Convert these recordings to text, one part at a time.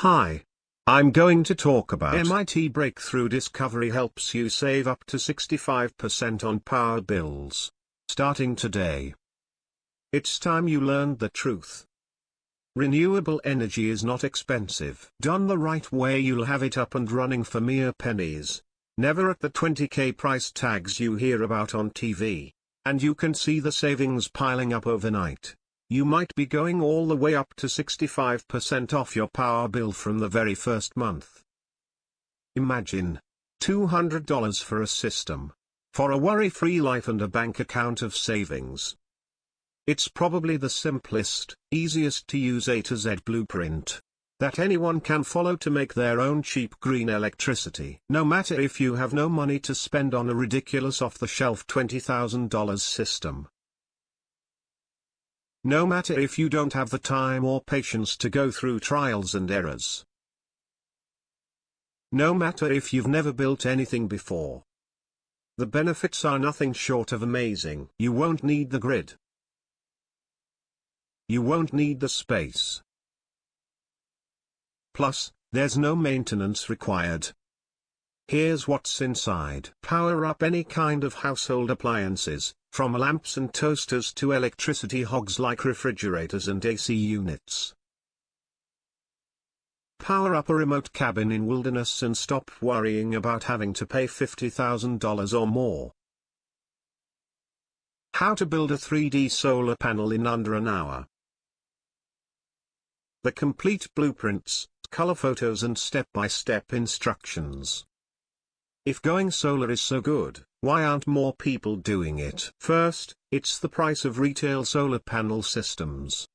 Hi. I'm going to talk about MIT breakthrough discovery helps you save up to 65% on power bills. Starting today. It's time you learned the truth. Renewable energy is not expensive. Done the right way, you'll have it up and running for mere pennies. Never at the 20k price tags you hear about on TV. And you can see the savings piling up overnight. You might be going all the way up to 65% off your power bill from the very first month. Imagine $200 for a system. For a worry-free life and a bank account of savings. It's probably the simplest, easiest to use A to Z blueprint that anyone can follow to make their own cheap green electricity. No matter if you have no money to spend on a ridiculous off-the-shelf $20,000 system. No matter if you don't have the time or patience to go through trials and errors. No matter if you've never built anything before. The benefits are nothing short of amazing. You won't need the grid. You won't need the space. Plus, there's no maintenance required. Here's what's inside. Power up any kind of household appliances, from lamps and toasters to electricity hogs like refrigerators and AC units. Power up a remote cabin in wilderness and stop worrying about having to pay $50,000 or more. How to build a 3D solar panel in under an hour. The complete blueprints, color photos and step-by-step instructions. If going solar is so good, why aren't more people doing it? First, it's the price of retail solar panel systems.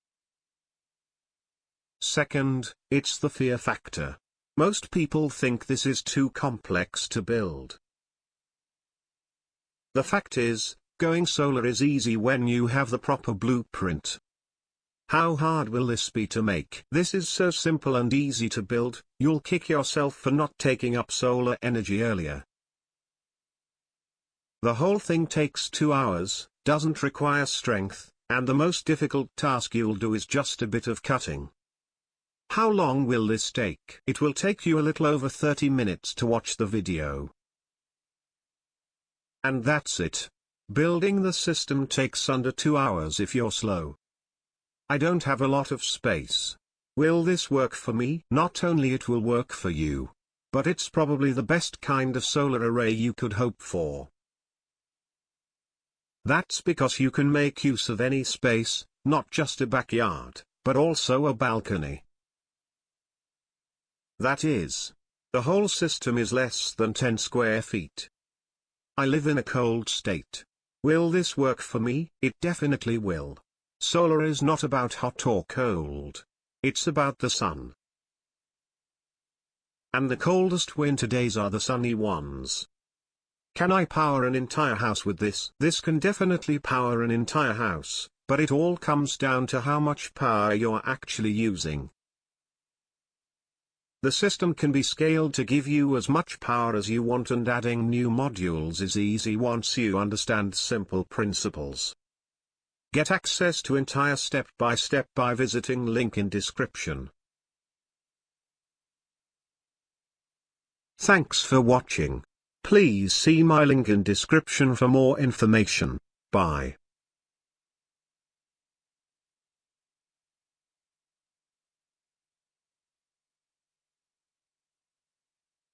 Second, it's the fear factor. Most people think this is too complex to build. The fact is, going solar is easy when you have the proper blueprint. How hard will this be to make? This is so simple and easy to build, you'll kick yourself for not taking up solar energy earlier. The whole thing takes 2 hours, doesn't require strength, and the most difficult task you'll do is just a bit of cutting. How long will this take? It will take you a little over 30 minutes to watch the video. And that's it. Building the system takes under 2 hours if you're slow. I don't have a lot of space. Will this work for me? Not only it will work for you, but it's probably the best kind of solar array you could hope for. That's because you can make use of any space, not just a backyard, but also a balcony. That is, the whole system is less than 10 square feet. I live in a cold state. Will this work for me? It definitely will. Solar is not about hot or cold. It's about the sun. And the coldest winter days are the sunny ones. Can I power an entire house with this? This can definitely power an entire house, but it all comes down to how much power you're actually using. The system can be scaled to give you as much power as you want, and adding new modules is easy once you understand simple principles. Get access to entire step-by-step by visiting link in description. Thanks for watching. Please see my link in description for more information. Bye.